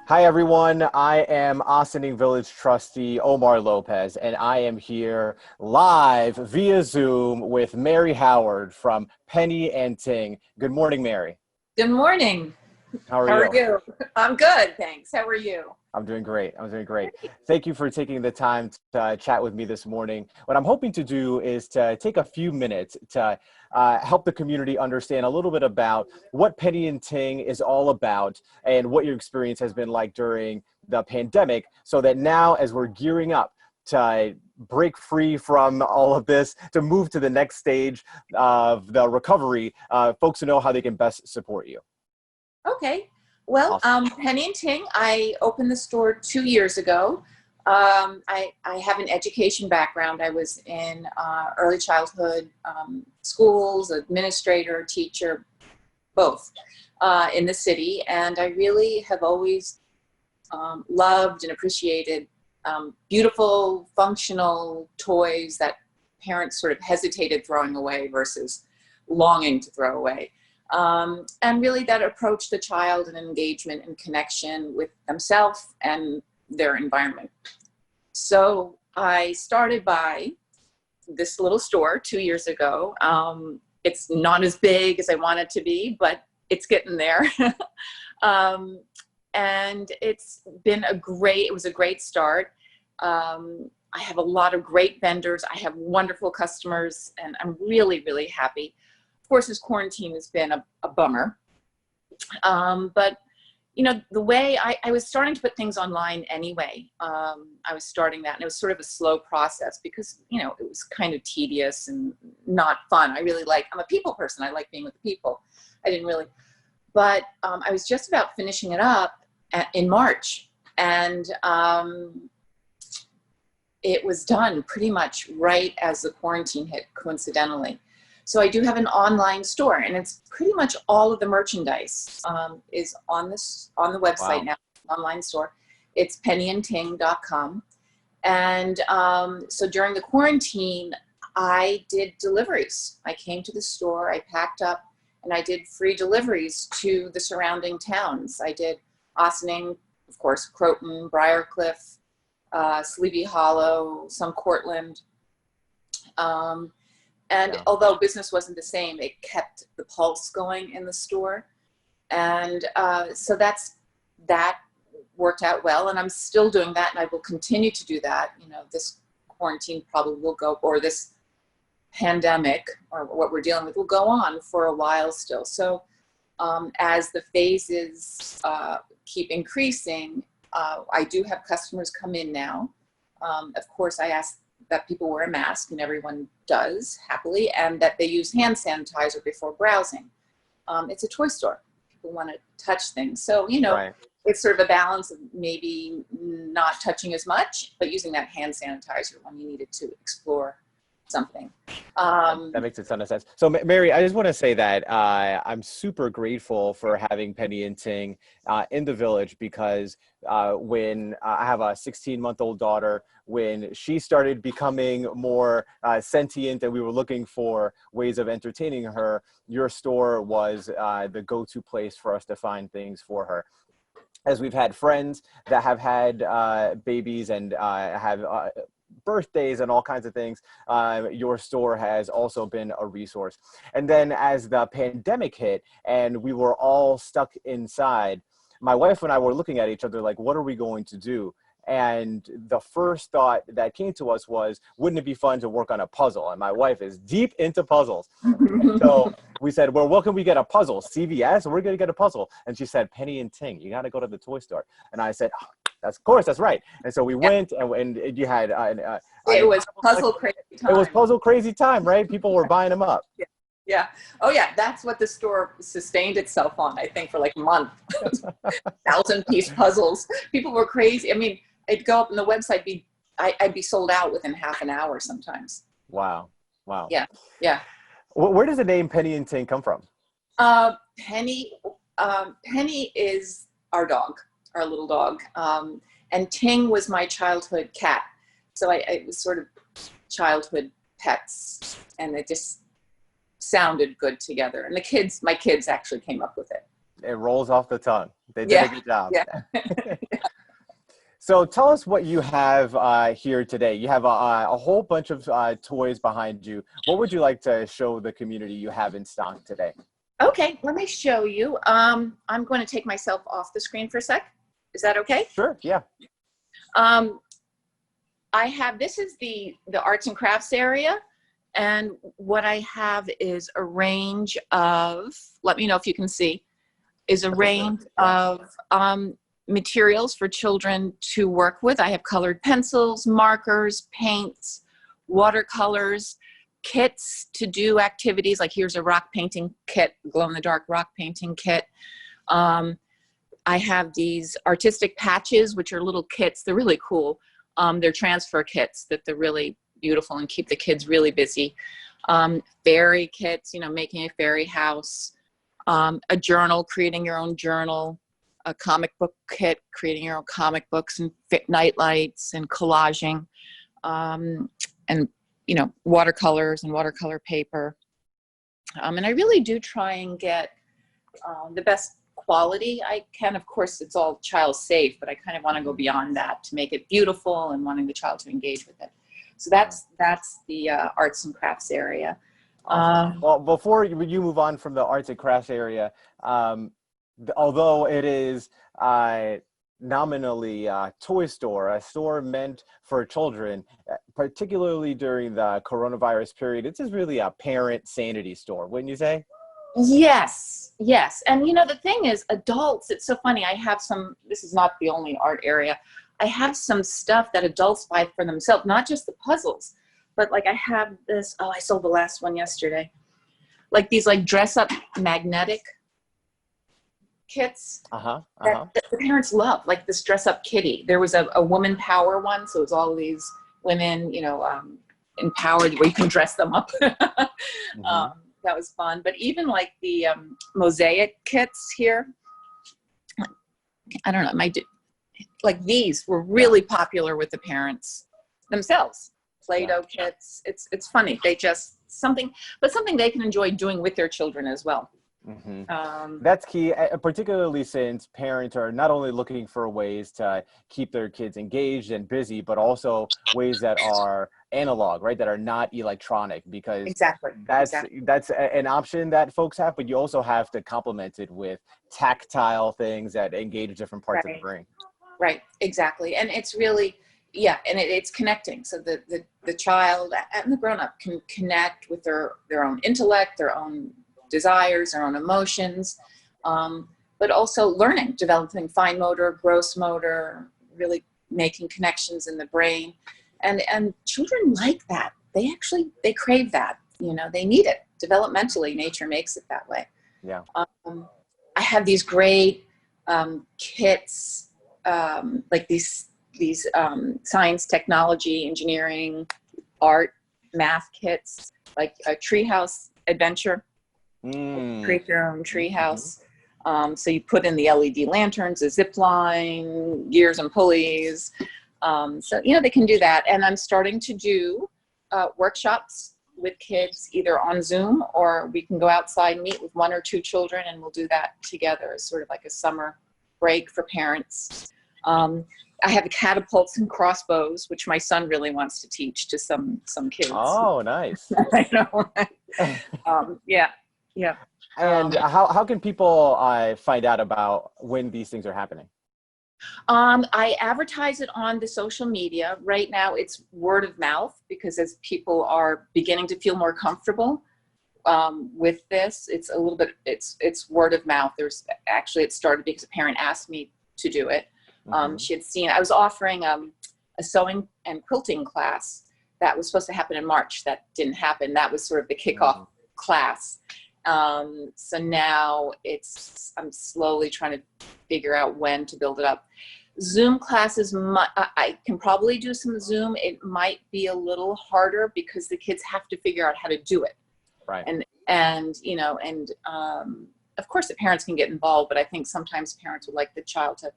Hi everyone, I am Ossining Village Trustee Omar Lopez, and I am here live via Zoom with Mary Howard from Penny and Ting. Good morning, Mary. Good morning. How are How are you? you? I'm good, thanks. How are you? I'm doing great. I'm doing great. Thank you for taking the time to chat with me this morning. What I'm hoping to do is to take a few minutes to help the community understand a little bit about what Penny and Ting is all about and what your experience has been like during the pandemic, so that now as we're gearing up to break free from all of this, to move to the next stage of the recovery, folks to know how they can best support you. Okay. Well, Awesome. Penny and Ting, I opened the store 2 years ago. I have an education background. I was in early childhood schools, administrator, teacher, both in the city. And I really have always loved and appreciated beautiful, functional toys that parents sort of hesitated throwing away versus longing to throw away. And really that approach the child and engagement and connection with themselves and their environment. So I started by this little store 2 years ago. It's not as big as I want it to be, but it's getting there. And it's been it was a great start. I have a lot of great vendors. I have wonderful customers, and I'm really, really happy. Of course, this quarantine has been a bummer. But, you know, the way I was starting to put things online anyway. I was starting that, and it was sort of a slow process because, you know, it was kind of tedious and not fun. I'm a people person. I like being with people. I didn't really, but I was just about finishing it up in March, and it was done pretty much right as the quarantine hit, coincidentally. So I do have an online store, and it's pretty much all of the merchandise is on the website. Wow. Now, online store. It's pennyandting.com. And so during the quarantine, I did deliveries. I came to the store, I packed up, and I did free deliveries to the surrounding towns. I did Ossining, of course, Croton, Briarcliff, Sleepy Hollow, some Cortland. And Yeah. although business wasn't the same, it kept the pulse going in the store. And so that worked out well. And I'm still doing that, and I will continue to do that. You know, this quarantine probably will go, or this pandemic, or what we're dealing with, will go on for a while still. So as the phases keep increasing, I do have customers come in now. Of course, I ask that people wear a mask, and everyone does, happily, and that they use hand sanitizer before browsing. It's a toy store. People want to touch things. So, you know, Right. it's sort of a balance of maybe not touching as much, but using that hand sanitizer when you needed to explore something. That makes a ton of sense. So, Mary, I just want to say that I'm super grateful for having Penny and Ting in the village, because when I have a 16-month-old daughter, when she started becoming more sentient and we were looking for ways of entertaining her, your store was the go-to place for us to find things for her. As we've had friends that have had babies and have birthdays and all kinds of things, your store has also been a resource. And then as the pandemic hit and we were all stuck inside, my wife and I were looking at each other like, what are we going to do? And the first thought that came to us was, wouldn't it be fun to work on a puzzle? And my wife is deep into puzzles. So we said, well, what can we get a puzzle? CVS? We're going to get a puzzle. And she said, Penny and Ting, you got to go to the toy store. And I said, oh, of course, that's right. And so we went, and you had It was puzzle crazy time. It was puzzle crazy time, right? People were buying them up. Yeah. Yeah. Oh, yeah. That's what the store sustained itself on, I think, for like a month. 1,000-piece puzzles. People were crazy. I mean, I'd go up on the website, I'd be sold out within half an hour sometimes. Wow. Wow. Yeah. Yeah. Where does the name Penny and Ting come from? Penny is our dog, our little dog. And Ting was my childhood cat. So it was sort of childhood pets, and it just sounded good together. And my kids actually came up with it. It rolls off the tongue. They did a Yeah. good job. Yeah. So tell us what you have here today. You have a whole bunch of toys behind you. What would you like to show the community you have in stock today? Okay, let me show you. I'm going to take myself off the screen for a sec. Is that okay? Sure, yeah. This is the arts and crafts area. And what I have is a range of, let me know if you can see, is a range of materials for children to work with. I have colored pencils, markers, paints, watercolors, kits to do activities. Like here's a rock painting kit, glow-in-the-dark rock painting kit. I have these artistic patches, which are little kits. They're really cool. They're transfer kits that they're really beautiful and keep the kids really busy. Fairy kits, you know, making a fairy house. A journal, creating your own journal. A comic book kit, creating your own comic books and night lights and collaging. And, you know, watercolors and watercolor paper. And I really do try and get the best quality I can. Of course, it's all child safe, but I kind of want to go beyond that to make it beautiful and wanting the child to engage with it. So that's the arts and crafts area. Awesome. Well, before you move on from the arts and crafts area, although it is nominally a toy store, a store meant for children, particularly during the coronavirus period, it's just really a parent sanity store, wouldn't you say? Yes, yes. And you know, the thing is, adults, it's so funny. I have some, this is not the only art area. I have some stuff that adults buy for themselves, not just the puzzles, but like I have this, oh, I sold the last one yesterday. Like these like dress up magnetic kits that the parents love, like this dress up kitty. There was a woman power one. So it was all these women, you know, empowered where you can dress them up. That was fun. But even like the mosaic kits here, I don't know, like these were really popular with the parents themselves. Play-Doh kits. It's funny. They just something they can enjoy doing with their children as well. That's key, particularly since parents are not only looking for ways to keep their kids engaged and busy, but also ways that are analog, right? That are not electronic, because that's an option that folks have, but you also have to complement it with tactile things that engage different parts of the brain. Right, exactly. And it's really, yeah, and it's connecting. So the child and the grown-up can connect with their own intellect, their own desires, their own emotions, but also learning, developing fine motor, gross motor, really making connections in the brain. And children like that. They crave that. You know, they need it. Developmentally, nature makes it that way. Yeah. I have these great kits, like these science, technology, engineering, art, math kits, like a treehouse adventure. Create your own treehouse. So you put in the LED lanterns, a zip line, gears and pulleys. So, you know, they can do that. And I'm starting to do workshops with kids either on Zoom, or we can go outside, meet with 1 or 2 children, and we'll do that together as sort of like a summer break for parents. I have catapults and crossbows, which my son really wants to teach to some kids. Oh, nice. I know, right? Yeah. And how can people find out about when these things are happening? I advertise it on the social media. Right now it's word of mouth, because as people are beginning to feel more comfortable with this, it's a little bit, it's word of mouth. It started because a parent asked me to do it. She had seen, I was offering a sewing and quilting class that was supposed to happen in March. That didn't happen. That was sort of the kickoff class. So now I'm slowly trying to figure out when to build it up. Zoom classes, I can probably do some Zoom. It might be a little harder because the kids have to figure out how to do it. Right. And you know, and of course the parents can get involved, but I think sometimes parents would like the child to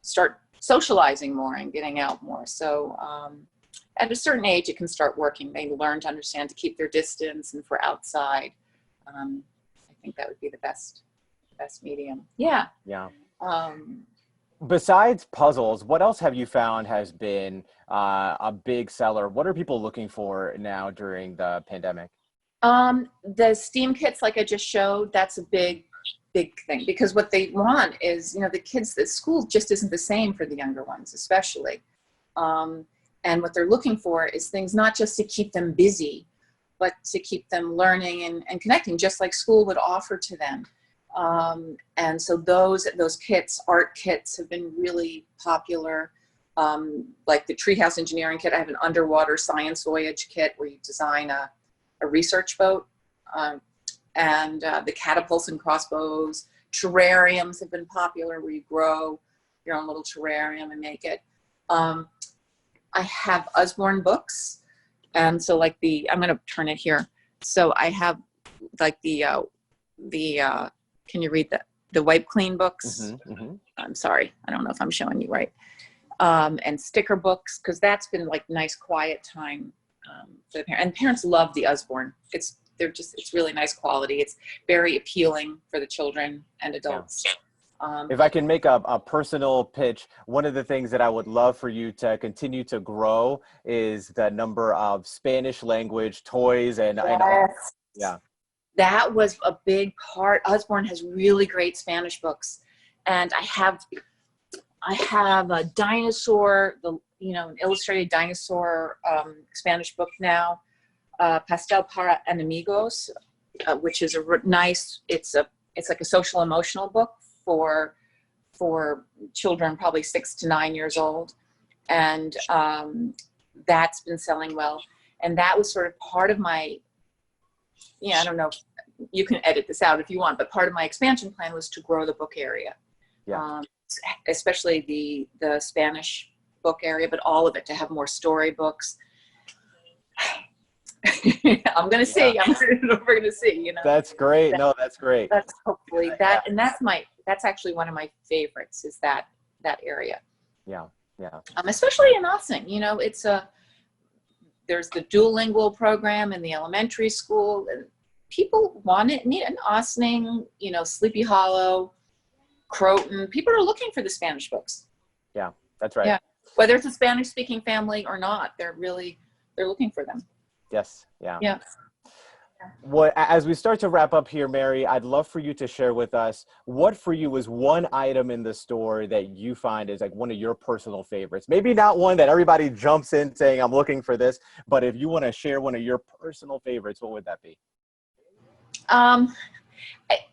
start socializing more and getting out more. So at a certain age, it can start working. They learn to understand to keep their distance and for outside. I think that would be the best best medium. Yeah. Yeah. Um, Besides puzzles, what else have you found has been a big seller? What are people looking for now during the pandemic? the STEAM kits, like I just showed, that's a big thing, because what they want is, the kids at school just isn't the same for the younger ones, especially. And what they're looking for is things not just to keep them busy, but to keep them learning and connecting, just like school would offer to them. And so those kits, art kits, have been really popular. Like the Treehouse Engineering kit, I have an underwater science voyage kit where you design a research boat. And the catapults and crossbows. Terrariums have been popular, where you grow your own little terrarium and make it. I have Usborne books. And so like I'm going to turn it here. So I have like can you read the Wipe Clean books? Mm-hmm, mm-hmm. I'm sorry, I don't know if I'm showing you right. And sticker books, because that's been like nice quiet time for the parents. And parents love the Usborne. It's really nice quality. It's very appealing for the children and adults. Yeah. If I can make a personal pitch, one of the things that I would love for you to continue to grow is the number of Spanish language toys and yeah. That was a big part. Usborne has really great Spanish books, and I have a dinosaur, an illustrated dinosaur Spanish book now, Pastel para Enemigos, which is it's like a social emotional book for children probably 6 to 9 years old, and that's been selling well. And that was sort of part of my, I don't know, you can edit this out if you want, but part of my expansion plan was to grow the book area. Yeah. Especially the Spanish book area, but all of it, to have more storybooks. I'm going to see. We're going to see. That's great. No, that's great. That's hopefully that, and that's actually one of my favorites, is that area. Yeah, yeah. Especially in Ossining, there's the dual lingual program in the elementary school, and people need an Ossining, Sleepy Hollow, Croton. People are looking for the Spanish books. Yeah, that's right. Yeah, whether it's a Spanish-speaking family or not, they're looking for them. Yes. Yeah. Yeah. Well, as we start to wrap up here, Mary, I'd love for you to share with us what for you is one item in the store that you find is like one of your personal favorites. Maybe not one that everybody jumps in saying, I'm looking for this, but if you want to share one of your personal favorites, what would that be?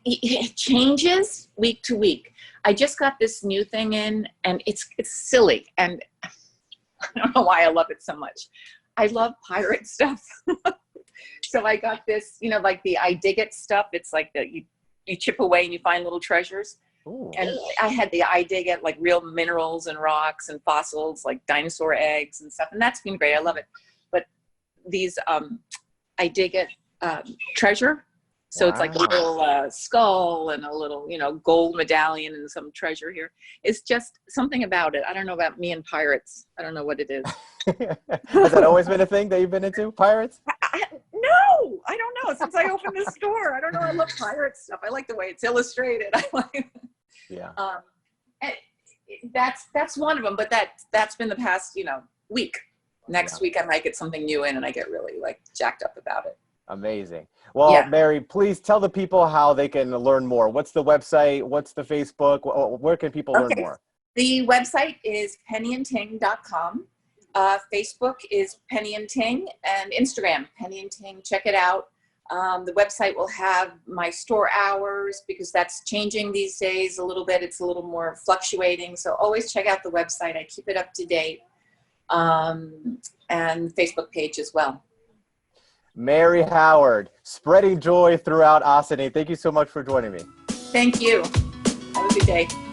It changes week to week. I just got this new thing in, and it's silly, and I don't know why I love it so much. I love pirate stuff. So I got this, like the I Dig It stuff. It's like you chip away and you find little treasures. Ooh. And I had the I Dig It, like real minerals and rocks and fossils, like dinosaur eggs and stuff. And that's been great. I love it. But these I Dig It treasure. So It's like a little skull and a little, gold medallion and some treasure here. It's just something about it. I don't know about me and pirates. I don't know what it is. Has that always been a thing that you've been into, pirates? No, I don't know. Since I opened this store, I don't know. I love pirate stuff. I like the way it's illustrated. Yeah. That's one of them. But that's been the past, week. Next week I might get something new in, and I get really jacked up about it. Amazing. Well, Mary, please tell the people how they can learn more. What's the website? What's the Facebook? Where can people learn more? The website is pennyandting.com. Facebook is Penny and Ting, and Instagram, Penny and Ting. Check it out. The website will have my store hours, because that's changing these days a little bit. It's a little more fluctuating. So always check out the website. I keep it up to date. And Facebook page as well. Mary Howard, spreading joy throughout Ossining. Thank you so much for joining me. Thank you. Have a good day.